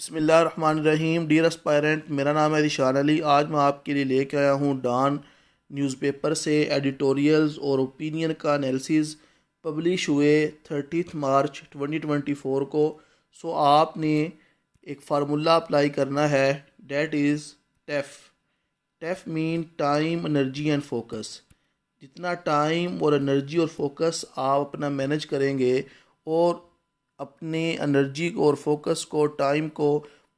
बिस्मिल्लाहिर्रहमानिर्रहीम। Dear aspirant, मेरा नाम है दिशान अली। आज मैं आपके लिए लेके आया हूँ डॉन न्यूज़पेपर से एडिटोरियल्स और ओपिनियन का एनालिसिस पब्लिश हुए 30 मार्च 2024 को। सो आपने एक फार्मूला अप्लाई करना है, that is TEF. TEF mean time, energy and focus. जितना टाइम और एनर्जी और फोकस आप अपना मैनेज करेंगे और अपने एनर्जी को और फोकस को, टाइम को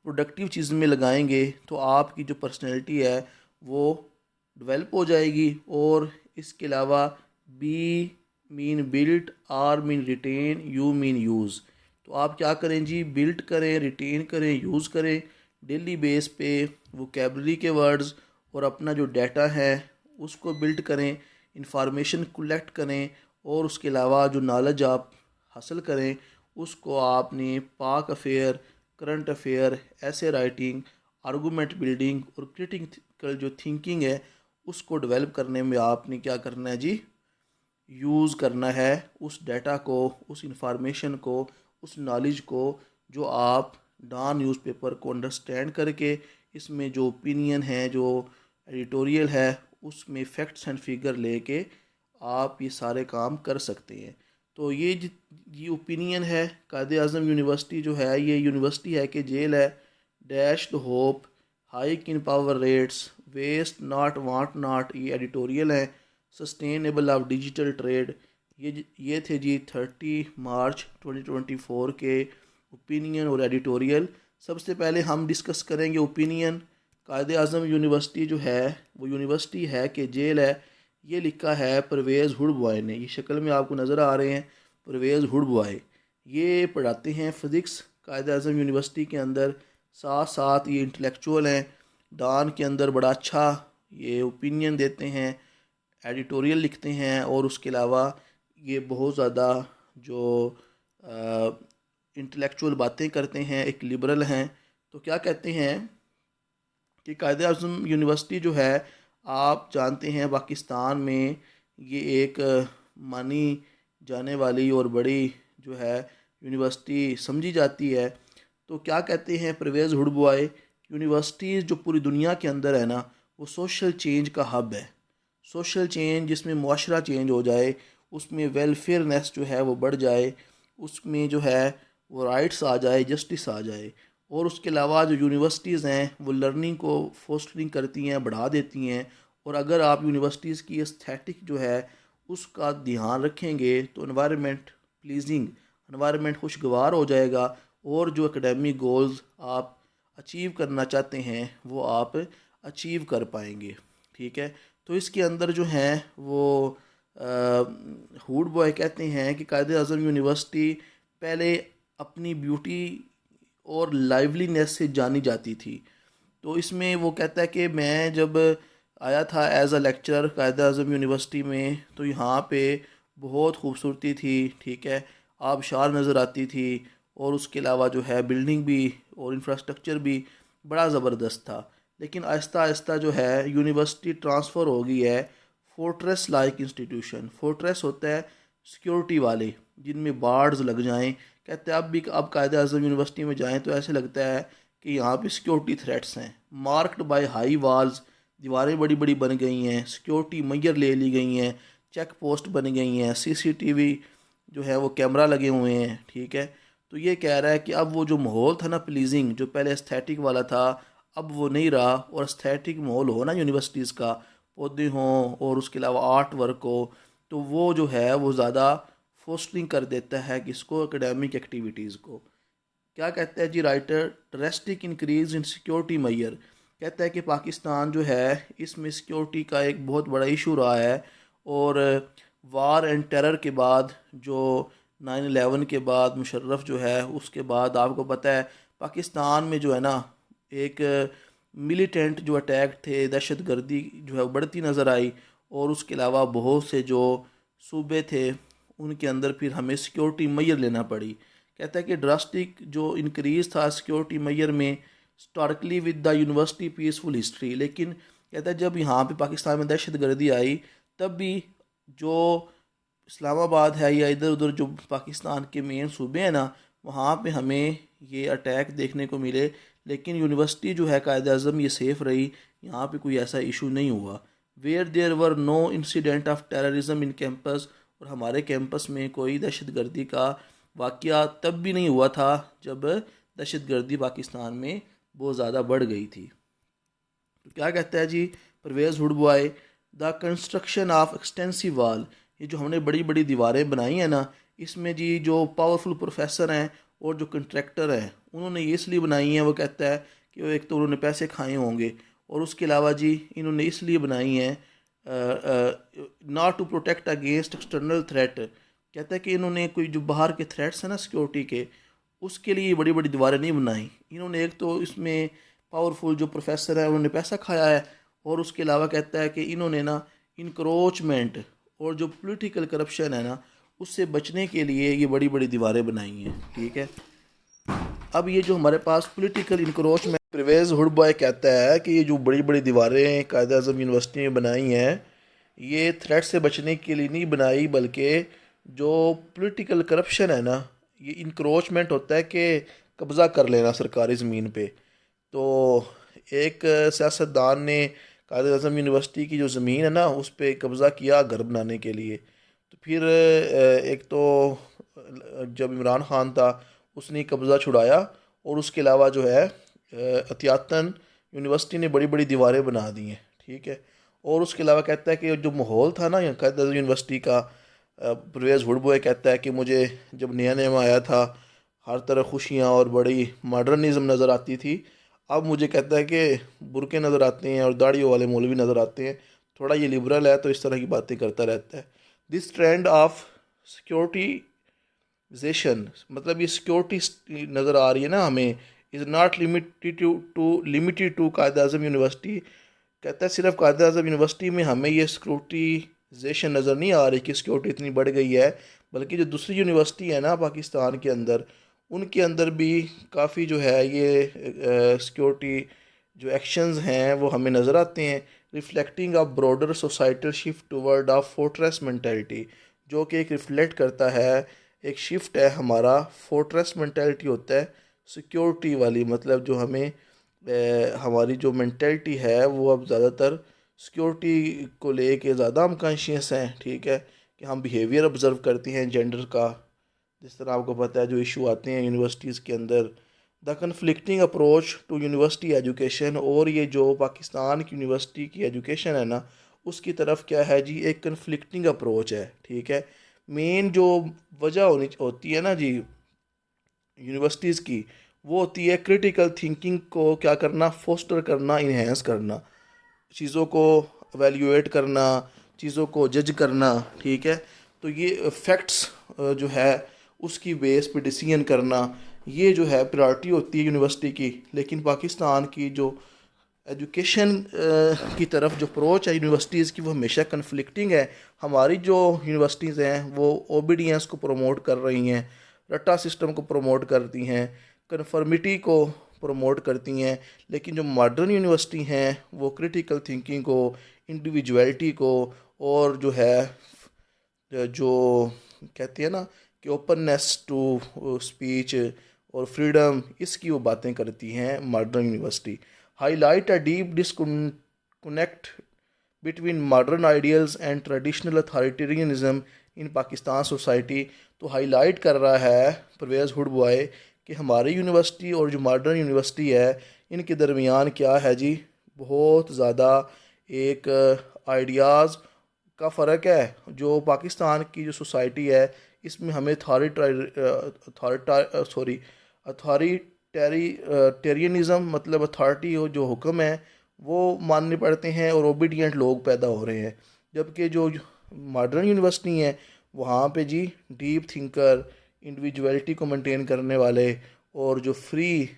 प्रोडक्टिव चीज़ में लगाएंगे, तो आपकी जो पर्सनैलिटी है वो डेवलप हो जाएगी। और इसके अलावा B mean built, R mean retain, U mean use. तो आप क्या करें जी, बिल्ट करें, रिटेन करें, यूज़ करें डेली बेस पे वोकैबलरी के वर्ड्स, और अपना जो डाटा है उसको बिल्ट करें, इंफॉर्मेशन कलेक्ट करें, और उसके अलावा जो नॉलेज आप हासिल करें उसको आपने पाक अफेयर, करंट अफेयर, ऐसे राइटिंग, आर्गूमेंट बिल्डिंग और क्रिटिकल जो थिंकिंग है उसको डेवलप करने में आपने क्या करना है जी, यूज़ करना है उस डाटा को, उस इंफॉर्मेशन को, उस नॉलेज को जो आप डॉन न्यूज़पेपर को अंडरस्टैंड करके इसमें जो ओपिनियन है, जो एडिटोरियल है, उसमें फैक्ट्स एंड फिगर लेके आप ये सारे काम कर सकते हैं। तो ये ओपिनियन है। कायदे आज़म यूनिवर्सिटी जो है ये यूनिवर्सिटी है कि जेल है, dash the hope, hike in power rates, waste not want not, ये एडिटोरियल है। सस्टेनेबल ऑफ डिजिटल ट्रेड, ये थे जी 30 मार्च 2024 के ओपिनियन और एडिटोरियल। सबसे पहले हम डिस्कस करेंगे ओपिनियन। कायदे आज़म यूनिवर्सिटी जो है वो यूनिवर्सिटी है कि जेल है, ये लिखा है परवेज़ हुडबॉय ने। ये शक्ल में आपको नज़र आ रहे हैं परवेज़ हुडबॉय। ये पढ़ाते हैं फ़िज़िक्स कायदे आज़म यूनिवर्सिटी के अंदर, साथ साथ ये इंटेलेक्चुअल हैं। डॉन के अंदर बड़ा अच्छा ये ओपिनियन देते हैं, एडिटोरियल लिखते हैं, और उसके अलावा ये बहुत ज़्यादा जो इंटेलेक्चुअल बातें करते हैं, एक लिबरल हैं। तो क्या कहते हैं कि कायदे आज़म यूनिवर्सिटी जो है, आप जानते हैं पाकिस्तान में ये एक मानी जाने वाली और बड़ी जो है यूनिवर्सिटी समझी जाती है। तो क्या कहते हैं परवेज़ हुडबॉय, यूनिवर्सिटीज़ जो पूरी दुनिया के अंदर है ना, वो सोशल चेंज का हब है। सोशल चेंज जिसमें मुआशरा चेंज हो जाए, उसमें वेलफेयरनेस जो है वो बढ़ जाए, उसमें जो है वो राइट्स आ जाए, जस्टिस आ जाए। और उसके अलावा जो यूनिवर्सिटीज़ हैं वो लर्निंग को फोस्टरिंग करती हैं, बढ़ा देती हैं। और अगर आप यूनिवर्सिटीज़ की एस्थेटिक जो है उसका ध्यान रखेंगे तो एनवायरनमेंट प्लीजिंग, एनवायरनमेंट खुशगवार हो जाएगा, और जो एकेडमिक गोल्स आप अचीव करना चाहते हैं वो आप अचीव कर पाएंगे। ठीक है। तो इसके अंदर जो हैं वो हुड बॉय कहते हैं कि कायदे आज़म यूनिवर्सिटी पहले अपनी ब्यूटी और लाइवलीनेस से जानी जाती थी। तो इसमें वो कहता है कि मैं जब आया था एज अ लेक्चरर कायदे आज़म यूनिवर्सिटी में, तो यहाँ पे बहुत खूबसूरती थी। ठीक है, आबशार नज़र आती थी, और उसके अलावा जो है बिल्डिंग भी और इंफ्रास्ट्रक्चर भी बड़ा ज़बरदस्त था। लेकिन आहिस्ता आहिस्ता जो है यूनिवर्सिटी ट्रांसफ़र हो गई है फोर्ट्रेस लाइक इंस्टीट्यूशन। फोर्ट्रेस होता है सिक्योरिटी वाले जिनमें बार्ड्स लग जाएं। कहते हैं अब कायदे आज़म यूनिवर्सिटी में जाएं तो ऐसे लगता है कि यहाँ पे सिक्योरिटी थ्रेट्स हैं, मार्क्ड बाय हाई वॉल्स, दीवारें बड़ी बड़ी बन गई हैं, सिक्योरिटी मैयर ले ली गई हैं, चेक पोस्ट बन गई हैं, सीसीटीवी जो है वो कैमरा लगे हुए हैं। ठीक है। तो ये कह रहा है कि अब वो जो माहौल था ना प्लीजिंग, जो पहले एस्थेटिक वाला था, अब वो नहीं रहा। और एस्थेटिक माहौल हो ना यूनिवर्सिटीज़ का, पौधे हों और उसके अलावा आर्ट वर्क हो, तो वो जो है वो ज़्यादा फोस्टरिंग कर देता है किसको, एकेडमिक एक्टिविटीज़ को। क्या कहता है जी writer, drastic increase in security measure. कहता है कि पाकिस्तान जो है इसमें सिक्योरिटी का एक बहुत बड़ा इशू रहा है। और वार एंड टेरर के बाद, जो 9/11 के बाद मुशर्रफ जो है, उसके बाद आपको पता है पाकिस्तान में जो है ना एक मिलिटेंट जो अटैक थे, दहशत गर्दी जो है बढ़ती नज़र आई। और उसके अलावा बहुत से जो सूबे थे उनके अंदर फिर हमें सिक्योरिटी मैयर लेना पड़ी। कहता है कि ड्रास्टिक जो इंक्रीज था सिक्योरिटी मैयर में starkly with the university peaceful history. लेकिन कहता है जब यहाँ पे पाकिस्तान में दहशत गर्दी आई, तब भी जो इस्लामाबाद है या इधर उधर जो पाकिस्तान के मेन सूबे हैं ना, वहाँ पे हमें ये अटैक देखने को मिले, लेकिन यूनिवर्सिटी जो है कायद अज़म ये सेफ़ रही, यहाँ पे कोई ऐसा इशू नहीं हुआ। Where there were no incident of terrorism in campus, और हमारे कैंपस में कोई दहशत गर्दी का वाक़या तब भी नहीं हुआ था जब दहशत गर्दी पाकिस्तान में बहुत ज़्यादा बढ़ गई थी। तो क्या कहता है जी Parvez Hoodbhoy, the construction of extensive wall, ये जो हमने बड़ी बड़ी दीवारें बनाई हैं ना, इसमें जी जो पावरफुल प्रोफेसर हैं और जो कंट्रैक्टर हैं उन्होंने ये इसलिए बनाई हैं, वो कहता है कि वो एक तो उन्होंने पैसे खाए होंगे, और उसके अलावा जी इन्होंने इसलिए बनाई हैं not to protect against external threat. कहता है कि इन्होंने कोई जो बाहर के थ्रेट्स हैं ना सिक्योरिटी के, उसके लिए बड़ी बड़ी दीवारें नहीं बनाई इन्होंने। एक तो इसमें पावरफुल जो प्रोफेसर है उन्होंने पैसा खाया है, और उसके अलावा कहता है कि इन्होंने ना इंक्रोचमेंट और जो पॉलिटिकल करप्शन है ना उससे बचने के लिए ये बड़ी बड़ी दीवारें बनाई हैं। ठीक है, अब ये जो हमारे पास पॉलिटिकल इंक्रोचमेंट, परवेज़ हुडबॉय कहता है कि ये जो बड़ी बड़ी दीवारें कायद अज़म यूनिवर्सिटी में बनाई हैं ये थ्रेट से बचने के लिए नहीं बनाई, बल्कि जो पॉलिटिकल करप्शन है ना, ये इंक्रोचमेंट होता है कि कब्ज़ा कर लेना सरकारी ज़मीन पे। तो एक सियासतदान ने कायद अज़म यूनिवर्सिटी की जो ज़मीन है ना उस पर कब्ज़ा किया घर बनाने के लिए। तो फिर एक तो जब इमरान खान था उसने कब्ज़ा छुड़ाया, और उसके अलावा जो है एहतियातन यूनिवर्सिटी ने बड़ी बड़ी दीवारें बना दी हैं। ठीक है, और उसके अलावा कहता है कि जो माहौल था ना कायद अज़म यूनिवर्सिटी का, परवेज़ हुडबॉय कहता है कि मुझे जब नया नया आया था हर तरफ खुशियाँ और बड़ी मॉडर्निज़म नज़र आती थी, अब मुझे कहता है कि बुरके नज़र आते हैं और दाढ़ियों वाले मौलवी नज़र आते हैं, थोड़ा ये लिबरल है तो इस तरह की बातें करता रहता है। दिस ट्रेंड ऑफ सिक्योरिटीजेशन, मतलब ये सिक्योरिटी नज़र आ रही है ना हमें, is not limited to Quaid Azam university. कहता है सिर्फ कायद अज़म यूनिवर्सिटी में हमें ये सिक्योरिटीजेशन नज़र नहीं आ रही कि सिक्योरिटी इतनी बढ़ गई है, बल्कि जो दूसरी यूनिवर्सिटी है ना पाकिस्तान के अंदर, उनके अंदर भी काफ़ी जो है ये सिक्योरिटी जो एक्शंस हैं वो हमें नज़र आते हैं। Reflecting of broader societal shift toward of fortress mentality, जो कि एक रिफ्लेक्ट करता है, एक शिफ्ट है हमारा, फोर्ट्रेस मेंटेलिटी होता है सिक्योरिटी वाली, मतलब जो हमें हमारी जो मेंटेलिटी है वो अब ज़्यादातर सिक्योरिटी को लेके ज़्यादा हम कॉन्शियस हैं। ठीक है, कि हम बिहेवियर ऑब्ज़र्व करते हैं जेंडर का, जिस तरह आपको पता है जो इशू आते हैं यूनिवर्सिटीज़ के अंदर। The conflicting approach to university education, और ये जो पाकिस्तान की यूनिवर्सिटी की एजुकेशन है ना उसकी तरफ क्या है जी, एक कन्फ्लिक्टिंग अप्रोच है। ठीक है, मेन जो वजह होती है ना जी यूनिवर्सिटीज़ की, वो होती है क्रिटिकल थिंकिंग को क्या करना, फोस्टर करना, इन्हेंस करना, चीज़ों को एवेल्यूएट करना, चीज़ों को जज करना। ठीक है, तो ये फैक्ट्स जो है उसकी बेस पे डिसीजन करना, ये जो है प्रायोरिटी होती है यूनिवर्सिटी की। लेकिन पाकिस्तान की जो एजुकेशन की तरफ जो अप्रोच है यूनिवर्सिटीज़ की वो हमेशा कन्फ्लिक्टिंग है। हमारी जो यूनिवर्सिटीज़ हैं वो ओबीडियंस को प्रमोट कर रही हैं, रट्टा सिस्टम को प्रमोट करती हैं, कन्फर्मिटी को प्रमोट करती हैं, लेकिन जो मॉडर्न यूनिवर्सिटी हैं वो क्रिटिकल थिंकिंग को, इंडिविजुअलिटी को, और जो है जो कहती है ना कि ओपननेस टू स्पीच और फ्रीडम, इसकी वो बातें करती हैं modern university. Highlight a deep disconnect between modern ideals and traditional authoritarianism in Pakistan society. तो हाईलाइट कर रहा है परवेज़ हुडबॉय कि हमारी यूनिवर्सिटी और जो मॉडर्न यूनिवर्सिटी है इनके दरमियान क्या है जी, बहुत ज़्यादा एक आइडियाज़ का फ़र्क है। जो पाकिस्तान की जो सोसाइटी है इसमें हमें अथॉरिटेरियनिज़म मतलब अथॉरिटी हो जो हुक्म है वो मानने पड़ते हैं और ओबीडियंट लोग पैदा हो रहे हैं। जबकि जो मॉडर्न यूनिवर्सिटी हैं वहाँ पे जी डीप थिंकर, इंडिविजुअलिटी को मेंटेन करने वाले और जो फ्री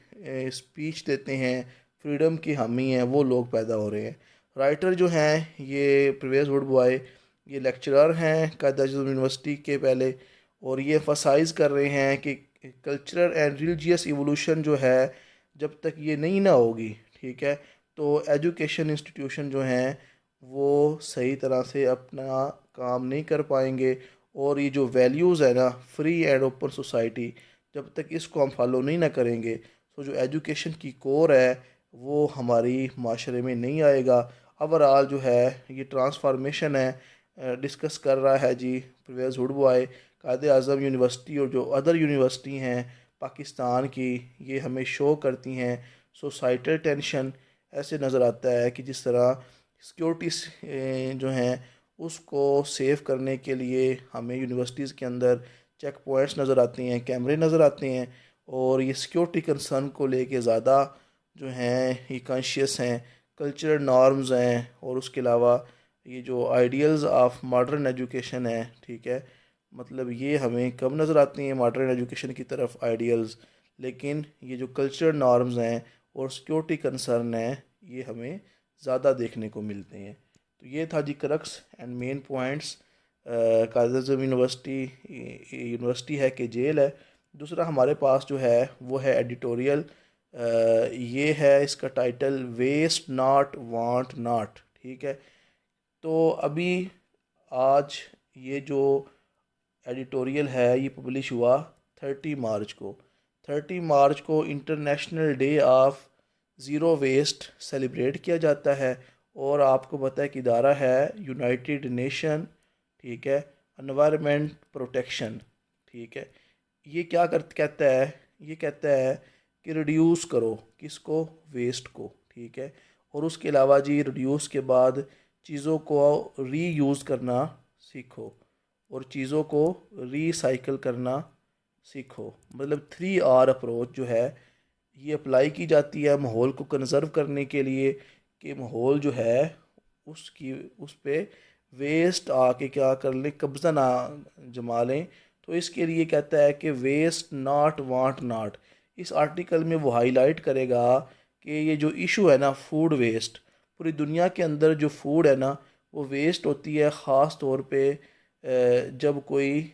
स्पीच देते हैं, फ्रीडम की हामी हैं, वो लोग पैदा हो रहे हैं। राइटर जो हैं ये परवेज़ हुडबॉय, ये लेक्चरर हैं कायद अज़म यूनिवर्सिटी के पहले, और ये एम्फसाइज़ कर रहे हैं कि कल्चरल एंड रिलीजियस इवोल्यूशन जो है जब तक ये नहीं ना होगी, ठीक है, तो एजुकेशन इंस्टीट्यूशन जो हैं वो सही तरह से अपना काम नहीं कर पाएंगे। और ये जो वैल्यूज़ है ना, फ्री एंड ओपन सोसाइटी, जब तक इसको हम फॉलो नहीं ना करेंगे तो जो एजुकेशन की कोर है वो हमारी माशरे में नहीं आएगा। ओवरऑल जो है ये ट्रांसफॉर्मेशन है डिस्कस कर रहा है जी परवेज़ हुडबॉय। कायद आज़म यूनिवर्सिटी और जो अदर यूनिवर्सिटी हैं पाकिस्तान की ये हमें शो करती हैं सोसाइटल टेंशन। ऐसे नज़र आता है कि जिस तरह सिक्योरिटी जो हैं उसको सेव करने के लिए हमें यूनिवर्सिटीज़ के अंदर चेक पॉइंट्स नज़र आते हैं, कैमरे नज़र आते हैं और ये सिक्योरिटी कंसर्न को लेके ज़्यादा जो हैं ये कॉन्शियस हैं। कल्चरल नॉर्म्स हैं और उसके अलावा ये जो आइडियल्स ऑफ मॉडर्न एजुकेशन है, ठीक है, मतलब ये हमें कम नज़र आती हैं मॉडर्न एजुकेशन की तरफ आइडियल्स, लेकिन ये जो कल्चरल नॉर्म्स हैं और सिक्योरिटी कंसर्न हैं ये हमें ज़्यादा देखने को मिलते हैं। तो ये था जी crux and main points. Quaid Azam university है कि जेल है। दूसरा हमारे पास जो है वो है एडिटोरियल। ये है इसका title waste not want not, ठीक है। तो अभी आज ये जो एडिटोरियल है ये पब्लिश हुआ 30 मार्च को। 30 मार्च को international day of zero waste celebrate किया जाता है और आपको पता है कि इदारा है यूनाइटेड नेशन, ठीक है, एनवायरनमेंट प्रोटेक्शन, ठीक है। ये क्या कहता है, ये कहता है कि रिड्यूस करो किसको, वेस्ट को, ठीक है। और उसके अलावा जी रिड्यूस के बाद चीज़ों को रीयूज़ करना सीखो और चीज़ों को रीसाइकिल करना सीखो। मतलब 3R अप्रोच जो है ये अप्लाई की जाती है माहौल को कंजर्व करने के लिए कि माहौल जो है उसकी उस पे वेस्ट आके क्या कर लें, कब्ज़ा ना जमा लें। तो इसके लिए कहता है कि वेस्ट नॉट वांट नॉट। इस आर्टिकल में वो हाईलाइट करेगा कि ये जो इशू है ना फूड वेस्ट, पूरी दुनिया के अंदर जो फूड है ना वो वेस्ट होती है, ख़ास तौर पे जब कोई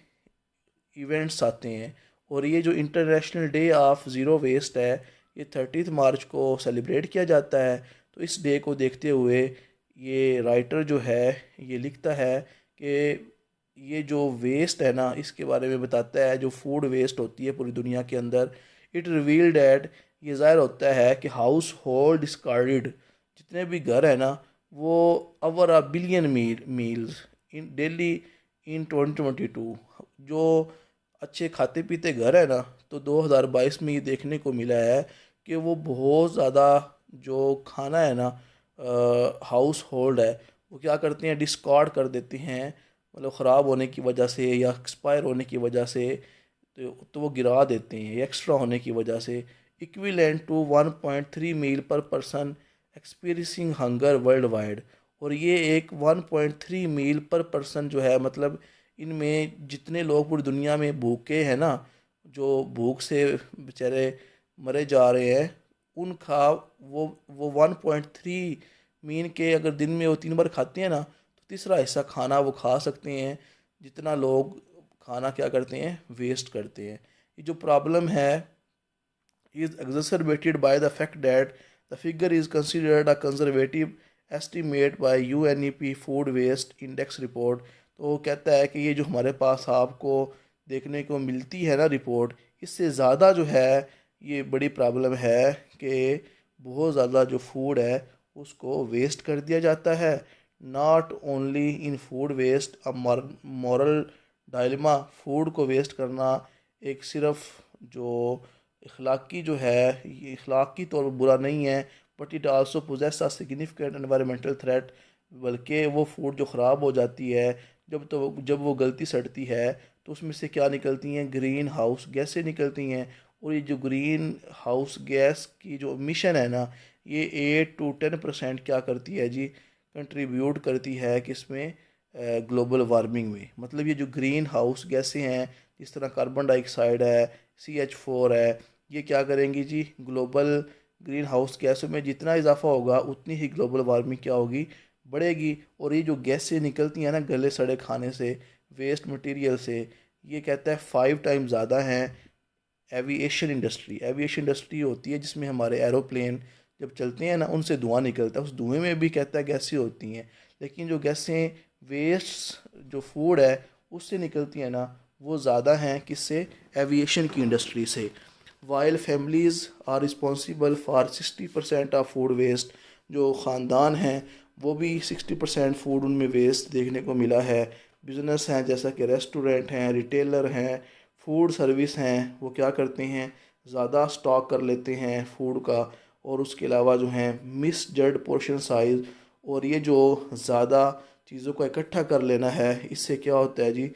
इवेंट्स आते हैं। और ये जो international day of zero waste है ये 30 मार्च को सेलिब्रेट किया जाता है। तो इस डे को देखते हुए ये राइटर जो है ये लिखता है कि ये जो वेस्ट है ना इसके बारे में बताता है, जो फूड वेस्ट होती है पूरी दुनिया के अंदर। इट रिवील्ड दैट, ये ज़ाहिर होता है कि हाउस होल्ड डिस्कार्डेड, जितने भी घर है ना वो over a billion meals in daily in 2022। जो अच्छे खाते पीते घर है ना तो 2022 में ये देखने को मिला है कि वो बहुत ज़्यादा जो खाना है ना हाउस होल्ड है वो क्या करते हैं, डिस्कार्ड कर देते हैं, मतलब ख़राब होने की वजह से या एक्सपायर होने की वजह से। तो वो गिरा देते हैं एक्स्ट्रा होने की वजह से। इक्विवेलेंट टू 1.3 मील पर person experiencing hunger world wide. और ये एक 1.3 मील पर पर्सन जो है, मतलब इनमें जितने लोग पूरी दुनिया में भूखे हैं ना, जो भूख से बेचारे मरे जा रहे हैं, उनका वो 1.3 मीन के अगर दिन में वो 3 बार खाते हैं ना तो तीसरा हिस्सा खाना वो खा सकते हैं जितना लोग खाना क्या करते हैं, वेस्ट करते हैं। ये जो प्रॉब्लम है is exacerbated by the fact that the figure is considered a conservative estimate by UNEP Food Waste Index Report। तो वो कहता है कि ये जो हमारे पास आपको देखने को मिलती है ना रिपोर्ट, इससे ज़्यादा जो है ये बड़ी प्रॉब्लम है कि बहुत ज़्यादा जो फूड है उसको वेस्ट कर दिया जाता है। Not only in food waste a moral dilemma, food को वेस्ट करना एक सिर्फ जो इखलाकी जो है ये इखलाकी तौर पर बुरा नहीं है, but it also poses a significant environmental threat. बल्कि वो फूड जो ख़राब हो जाती है जब वो गलती सड़ती है तो उसमें से क्या निकलती हैं, ग्रीन हाउस गैसें निकलती हैं। और ये जो ग्रीन हाउस गैस की जो मिशन है ना ये 8 to 10% क्या करती है जी, कंट्रीब्यूट करती है कि इसमें ग्लोबल वार्मिंग में। मतलब ये जो ग्रीन हाउस गैसें हैं जिस तरह कार्बन डाइऑक्साइड है, CH4 है, ये क्या करेंगी जी, ग्लोबल ग्रीन हाउस गैसों में जितना इजाफा होगा उतनी ही ग्लोबल वार्मिंग क्या होगी, बढ़ेगी। और ये जो गैसें निकलती हैं ना गले सड़े खाने से, वेस्ट मटेरियल से, ये कहता है 5 टाइम ज़्यादा हैं एविएशन इंडस्ट्री होती है जिसमें हमारे एरोप्लेन जब चलते हैं ना उनसे धुआं निकलता है, उस धुएं में भी कहता है गैसें होती हैं। लेकिन जो गैसें वेस्ट जो फूड है उससे निकलती हैं ना वो ज़्यादा हैं किससे, एविएशन की इंडस्ट्री से। While families are responsible for 60% of food waste, जो ख़ानदान हैं वो भी 60% फूड उनमें वेस्ट देखने को मिला है। बिज़नेस हैं जैसा कि रेस्टोरेंट हैं, रिटेलर हैं, फूड सर्विस हैं, वो क्या करते हैं, ज़्यादा स्टॉक कर लेते हैं फूड का। और उसके अलावा जो हैं मिसजड पोर्शन साइज़, और ये जो ज़्यादा चीज़ों को इकट्ठा कर लेना है, इससे क्या होता है जी,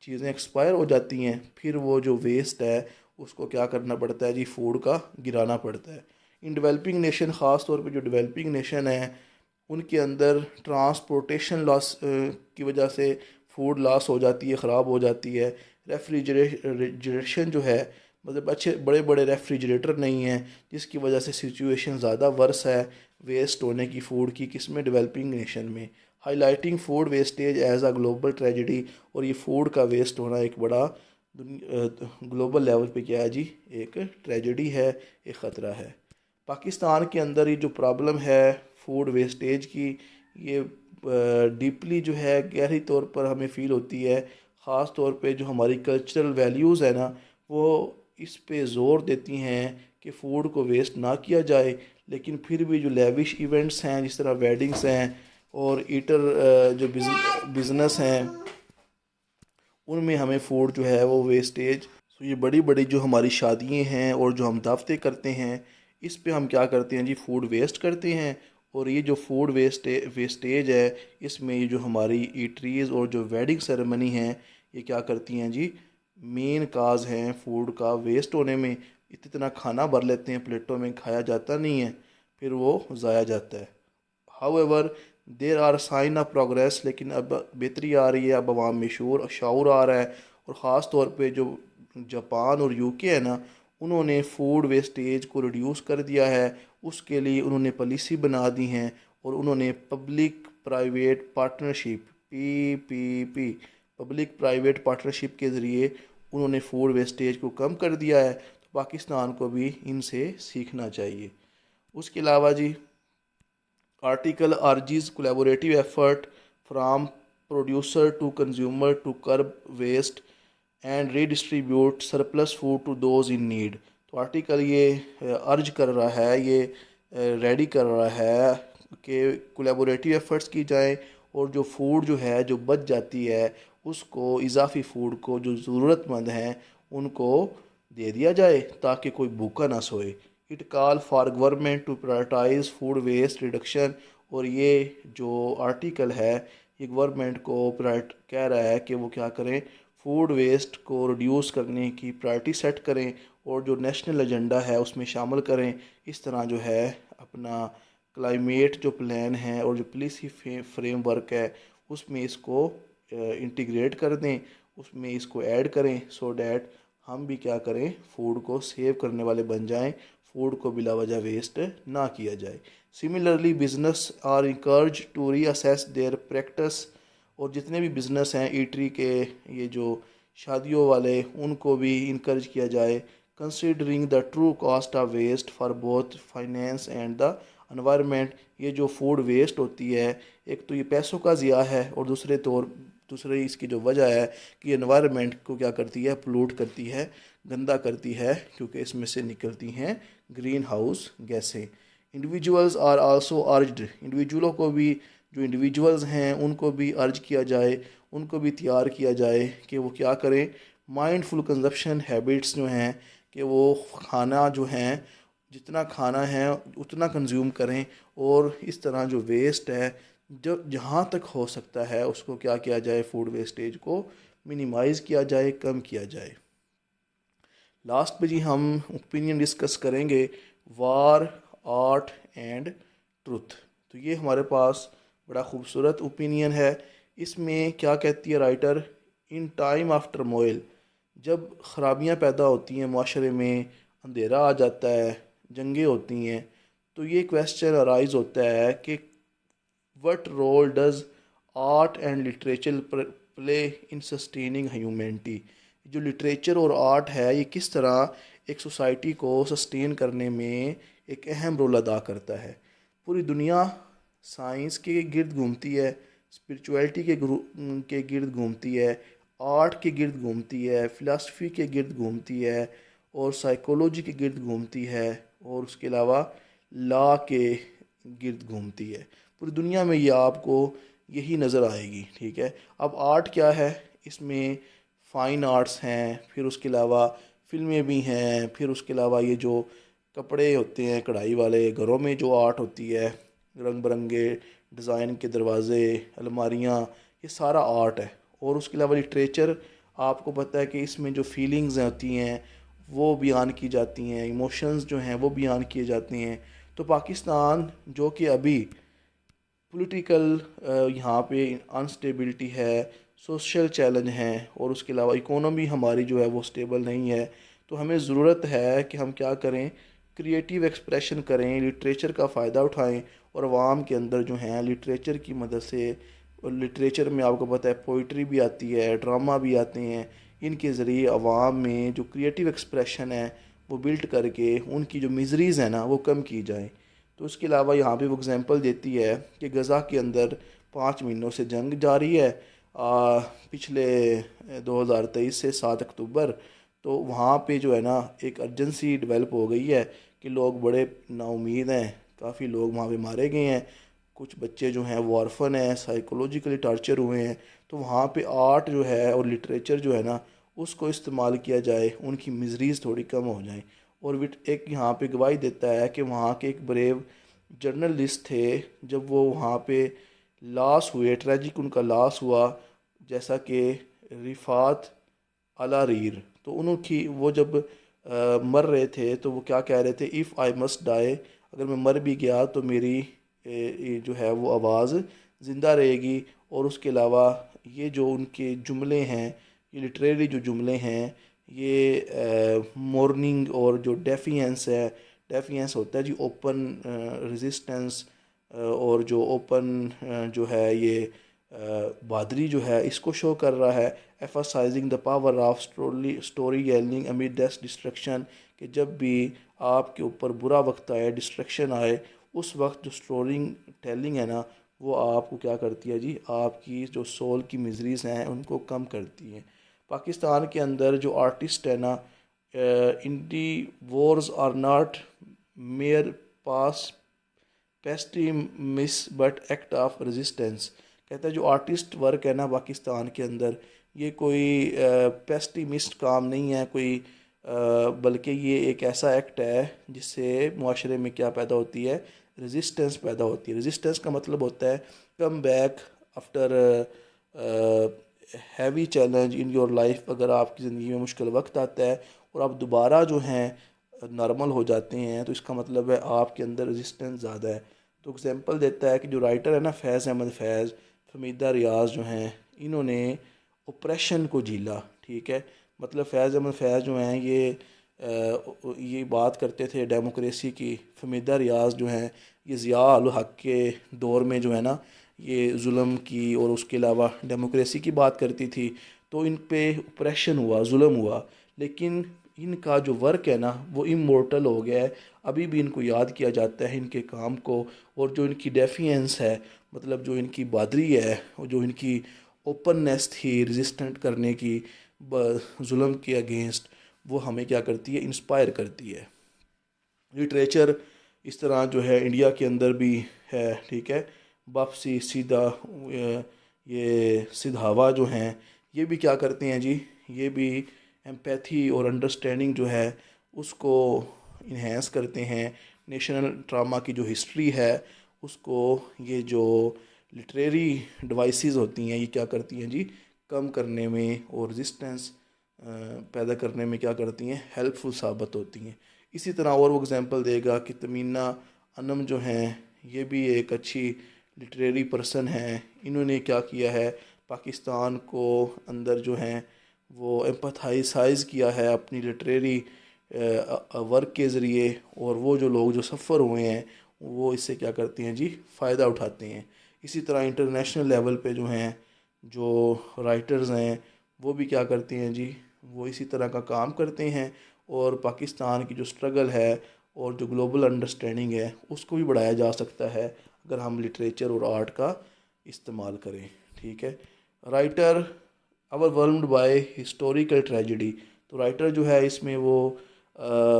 चीज़ें एक्सपायर हो जाती हैं, फिर वो जो वेस्ट है उसको क्या करना पड़ता है जी, फूड का गिराना पड़ता है। इन डेवलपिंग नेशन, ख़ास तौर पे जो डेवलपिंग नेशन है उनके अंदर ट्रांसपोर्टेशन लॉस की वजह से फूड लॉस हो जाती है, ख़राब हो जाती है। रेफ्रिजरेशन जो है, मतलब अच्छे बड़े बड़े रेफ्रिजरेटर नहीं हैं, जिसकी वजह से सिचुएशन ज़्यादा वर्स है वेस्ट होने की फूड की, किसमें, डेवलपिंग नेशन में। Highlighting food wastage as a global tragedy, और ये फूड का वेस्ट होना एक बड़ा ग्लोबल लेवल पे क्या है जी, एक ट्रेजिडी है, एक ख़तरा है। पाकिस्तान के अंदर ये जो प्रॉब्लम है फूड वेस्टेज की, ये डीपली जो है गहरी तौर पर हमें फ़ील होती है। ख़ास तौर पे जो हमारी कल्चरल वैल्यूज़ है ना, वो इस पे ज़ोर देती हैं कि फ़ूड को वेस्ट ना किया जाए। लेकिन फिर भी जो लेविश इवेंट्स हैं, जिस तरह वेडिंग्स हैं और ईटर जो बिज़नेस हैं, उनमें हमें फूड जो है वो वेस्टेज, तो ये बड़ी बड़ी जो हमारी शादियाँ हैं और जो हम दावतें करते हैं, इस पे हम क्या करते हैं जी, फूड वेस्ट करते हैं। और ये जो फूड वेस्टेज है, इसमें ये जो हमारी ईटरीज़ और जो वेडिंग सेरेमनी हैं, ये क्या करती हैं जी, मेन काज हैं फूड का वेस्ट होने में। इतना खाना भर लेते हैं प्लेटों में, खाया जाता नहीं है, फिर वो ज़ाया जाता है। However there are sign of progress, लेकिन अब बेहतरी आ रही है, अब अवाम में शऊर आ रहा है। और ख़ास तौर पे जो जापान और यूके है ना, उन्होंने फूड वेस्टेज को रिड्यूस कर दिया है। उसके लिए उन्होंने पॉलिसी बना दी हैं, और उन्होंने public private partnership, PPP, public private partnership के ज़रिए उन्होंने फूड वेस्टेज को कम कर दिया है। तो पाकिस्तान को भी इनसे सीखना चाहिए। उसके अलावा जी, article urges collaborative effort from producer to consumer to curb waste and redistribute surplus food to those in need। तो आर्टिकल ये अर्ज कर रहा है, ये रेडी कर रहा है कि कोलैबोरेटिव एफर्ट्स की जाए, और जो फूड जो है जो बच जाती है उसको, इजाफी फूड को जो ज़रूरतमंद हैं उनको दे दिया जाए, ताकि कोई भूखा ना सोए। It call for government to prioritise food waste reduction. और ये जो आर्टिकल है, ये गवर्नमेंट को कह रहा है कि वो क्या करें, फूड वेस्ट को रिड्यूस करने की प्रायोरिटी सेट करें, और जो नेशनल एजेंडा है उसमें शामिल करें। इस तरह जो है अपना क्लाइमेट जो प्लान है और जो पॉलिसी फ्रेमवर्क है, उसमें इसको इंटीग्रेट कर दें, उसमें इसको ऐड करें, सो डैट हम भी क्या करें, फूड को सेव करने वाले बन जाएं, फूड को बिला वजह वेस्ट ना किया जाए। Similarly business are encouraged to reassess their practice. और जितने भी बिज़नेस हैं ईटरी के, ये जो शादियों वाले, उनको भी इनकरेज किया जाए, considering the true cost of waste for both finance and the environment. ये जो फूड वेस्ट होती है, एक तो ये पैसों का ज़िया है, और दूसरी इसकी जो वजह है कि एनवायरनमेंट को क्या करती है, पोllute करती है, गंदा करती है, क्योंकि इसमें से निकलती हैं ग्रीन हाउस गैसें। इंडिविजुअल्स आर आल्सो अर्ज्ड, इंडिविजुअलों को भी, जो इंडिविजुअल्स हैं उनको भी अर्ज किया जाए, उनको भी तैयार किया जाए कि वो क्या करें, माइंडफुल कंजप्शन हैबिट्स जो हैं, कि वो खाना जो हैं, जितना खाना है उतना कंज्यूम करें, और इस तरह जो वेस्ट है, जो जहाँ तक हो सकता है उसको क्या किया जाए, फूड वेस्टेज को मिनिमाइज़ किया जाए, कम किया जाए। लास्ट में जी हम ओपिनियन डिस्कस करेंगे, वार, आर्ट एंड ट्रुथ। तो ये हमारे पास बड़ा खूबसूरत ओपिनियन है। इसमें क्या कहती है राइटर, इन टाइम आफ्टर मोइल, जब ख़राबियाँ पैदा होती हैं माशरे में, अंधेरा आ जाता है, जंगें होती हैं, तो ये क्वेश्चन अराइज होता है कि what role does art and literature play in sustaining humanity. जो लिटरेचर और आर्ट है, ये किस तरह एक सोसाइटी को सस्टेन करने में एक अहम रोल अदा करता है। पूरी दुनिया साइंस के गिर्द घूमती है, स्पिरिचुअलिटी के गिर्द घूमती है, आर्ट के गिर्द घूमती है, फ़िलासफ़ी के गिर्द घूमती है और साइकोलॉजी के गिर्द घूमती है और उसके अलावा लॉ के गिर्द घूमती है। पूरी दुनिया में ये आपको यही नज़र आएगी, ठीक है। अब आर्ट क्या है, इसमें फ़ाइन आर्ट्स हैं, फिर उसके अलावा फ़िल्में भी हैं, फिर उसके अलावा ये जो कपड़े होते हैं कढ़ाई वाले, घरों में जो आर्ट होती है, रंग बिरंगे डिज़ाइन के दरवाज़े, अलमारियाँ, ये सारा आर्ट है। और उसके अलावा लिटरेचर, आपको पता है कि इसमें जो फीलिंग्स होती हैं वो बयान की जाती हैं, इमोशंस जो हैं वो बयान किए जाते हैं। तो पाकिस्तान जो कि अभी पॉलिटिकल यहाँ पे अनस्टेबिलिटी है, सोशल चैलेंज हैं और उसके अलावा इकोनॉमी हमारी जो है वो स्टेबल नहीं है, तो हमें ज़रूरत है कि हम क्या करें, क्रिएटिव एक्सप्रेशन करें, लिटरेचर का फ़ायदा उठाएं और आवाम के अंदर जो है लिटरेचर की मदद से, और लिटरेचर में आपको पता है पोइट्री भी आती है, ड्रामा भी आते हैं, इनके ज़रिए आवाम में जो क्रिएटिव एक्सप्रेशन है वो बिल्ड करके उनकी जो मिजरीज़ है ना वो कम की जाए। तो उसके अलावा यहाँ पे वो एग्ज़ाम्पल देती है कि गज़ा के अंदर 5 महीनों से जंग जारी है, पिछले 2023 से 7 अक्टूबर। तो वहाँ पे जो है ना एक अर्जेंसी डेवलप हो गई है कि लोग बड़े नाउमीद हैं, काफ़ी लोग वहाँ पे मारे गए हैं, कुछ बच्चे जो हैं वो ऑर्फन हैं, साइकोलॉजिकली टॉर्चर हुए हैं। तो वहाँ पे आर्ट जो है और लिटरेचर जो है ना उसको इस्तेमाल किया जाए, उनकी मिजरीज़ थोड़ी कम हो जाए। और विट एक यहाँ पे गवाही देता है कि वहाँ के एक ब्रेव जर्नलिस्ट थे, जब वो वहाँ पे लॉस हुए, ट्रेजिक उनका लॉस हुआ, जैसा कि रिफ़ात अलारीर, तो उनकी वो जब मर रहे थे तो वो क्या कह रहे थे, इफ़ आई मस्ट डाई, अगर मैं मर भी गया तो मेरी ये जो है वो आवाज़ ज़िंदा रहेगी। और उसके अलावा ये जो उनके जुमले हैं, ये लिटरेरी जो जुमले हैं, ये मॉर्निंग और जो डेफिएंस है, डेफिएंस होता है जी ओपन रेजिस्टेंस, और जो ओपन जो है ये बहादुरी जो है इसको शो कर रहा है। Emphasizing the power of storytelling amid डेस्ट डिस्ट्रक्शन, कि जब भी आपके ऊपर बुरा वक्त आए, डिस्ट्रक्शन आए, उस वक्त जो स्टोरी टेलिंग है ना वो आपको क्या करती है जी, आपकी जो सोल की मिजरीज़ हैं उनको कम करती हैं। पाकिस्तान के अंदर जो आर्टिस्ट है ना, in the wars are not mere pastimes but act of resistance. कहता है जो आर्टिस्ट वर्क है ना पाकिस्तान के अंदर, ये कोई पेस्टी मिस्ट काम नहीं है कोई, बल्कि ये एक ऐसा एक्ट है जिससे मुआशरे में क्या पैदा होती है, रेजिस्टेंस पैदा होती है। रेजिस्टेंस का मतलब होता है come back after heavy challenge in your life. अगर आपकी ज़िंदगी में मुश्किल वक्त आता है और आप दोबारा जो हैं नॉर्मल हो जाते हैं, तो इसका मतलब है आपके अंदर रेजिस्टेंस ज़्यादा है। तो एग्जांपल देता है कि जो राइटर है ना फैज़ अहमद फैज़, फमीदा रियाज जो हैं, इन्होंने ओप्रेशन को झीला, ठीक है। मतलब फैज़ अहमद फैज़ जो हैं ये बात करते थे डेमोक्रेसी की। फमीदा रियाज जो हैं ये ज़िया उल हक के दौर में जो है ना ये जुल्म की और उसके अलावा डेमोक्रेसी की बात करती थी। तो इन पे ऑपरेशन हुआ, जुल्म हुआ, लेकिन इनका जो वर्क है ना वो इमोर्टल हो गया है। अभी भी इनको याद किया जाता है इनके काम को, और जो इनकी डेफिएंस है, मतलब जो इनकी बहादुरी है और जो इनकी ओपननेस थी रेजिस्टेंट करने की जुल्म के अगेंस्ट, वो हमें क्या करती है, इंस्पायर करती है। लिटरेचर इस तरह जो है इंडिया के अंदर भी है, ठीक है। वापसी सीधा ये सिधावा जो हैं ये भी क्या करते हैं जी, ये भी एम्पैथी और अंडरस्टैंडिंग जो है उसको इन्हेंस करते हैं। नेशनल ड्रामा की जो हिस्ट्री है उसको ये जो लिटरेरी डिवाइसेस होती हैं ये क्या करती हैं जी, कम करने में और रेजिस्टेंस पैदा करने में क्या करती हैं, हेल्पफुल साबित होती हैं। इसी तरह और वो एग्जांपल देगा कि तमीना अनम जो हैं ये भी एक अच्छी लिटरेरी पर्सन हैं। इन्होंने क्या किया है, पाकिस्तान को अंदर जो हैं वो एम्पथाइसाइज किया है अपनी लिटरेरी वर्क के ज़रिए, और वो जो लोग जो सफ़र हुए हैं वो इससे क्या करते हैं जी, फ़ायदा उठाते हैं। इसी तरह इंटरनेशनल लेवल पे जो हैं जो राइटर्स हैं वो भी क्या करते हैं जी, वो इसी तरह का काम करते हैं, और पाकिस्तान की जो स्ट्रगल है और जो ग्लोबल अंडरस्टैंडिंग है उसको भी बढ़ाया जा सकता है अगर हम लिटरेचर और आर्ट का इस्तेमाल करें, ठीक है। Writer overwhelmed bye historical tragedy. तो राइटर जो है इसमें वो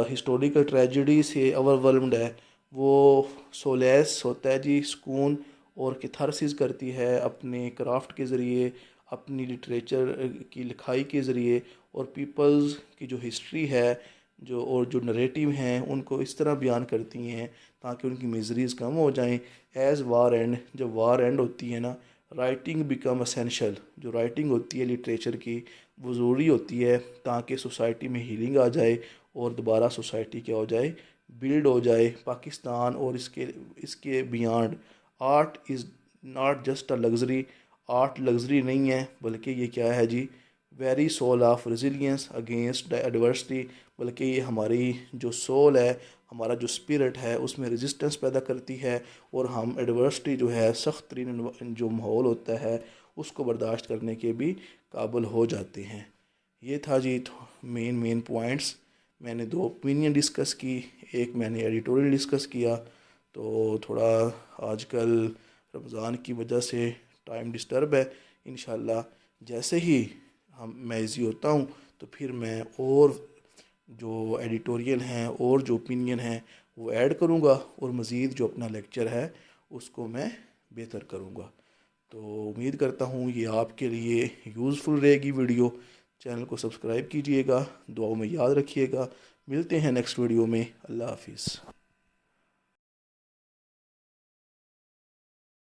हिस्टोरिकल ट्रेजेडी से ओवरवेल्म्ड है। वो सोलेस होता है जी, सुकून और कैथारसिस करती है अपने क्राफ्ट के ज़रिए, अपनी लिटरेचर की लिखाई के ज़रिए, और पीपल्स की जो हिस्ट्री है जो और जो नरेटिव हैं उनको इस तरह बयान करती हैं ताकि उनकी मिजरीज़ कम हो जाएं। एज़ वार एंड, जब वार एंड होती है ना, राइटिंग बिकम असेंशल। जो राइटिंग होती है लिटरेचर की वो ज़रूरी होती है ताकि सोसाइटी में हीलिंग आ जाए और दोबारा सोसाइटी क्या हो जाए, बिल्ड हो जाए। पाकिस्तान और इसके इसके beyond, art is not just a luxury. Art luxury नहीं है बल्कि ये क्या है जी, very soul of resilience against adversity. बल्कि ये हमारी जो सोल है, हमारा जो स्पिरिट है उसमें रेजिस्टेंस पैदा करती है और हम एडवर्सिटी जो है, सख्त तरीन जो माहौल होता है उसको बर्दाश्त करने के भी काबिल हो जाते हैं। ये था जी मेन पॉइंट्स। मैंने दो ओपिनियन डिस्कस की, एक मैंने एडिटोरियल डिस्कस किया। तो थोड़ा आजकल रमज़ान की वजह से टाइम डिस्टर्ब है। इंशाल्लाह जैसे ही मैं इजी होता हूँ तो फिर मैं और जो एडिटोरियल हैं और जो ओपिनियन हैं वो ऐड करूँगा और मज़ीद जो अपना लेक्चर है उसको मैं बेहतर करूँगा। तो उम्मीद करता हूँ ये आपके लिए यूज़फुल रहेगी वीडियो। चैनल को सब्सक्राइब कीजिएगा, दुआओं में याद रखिएगा। मिलते हैं नेक्स्ट वीडियो में। अल्लाह हाफिज़।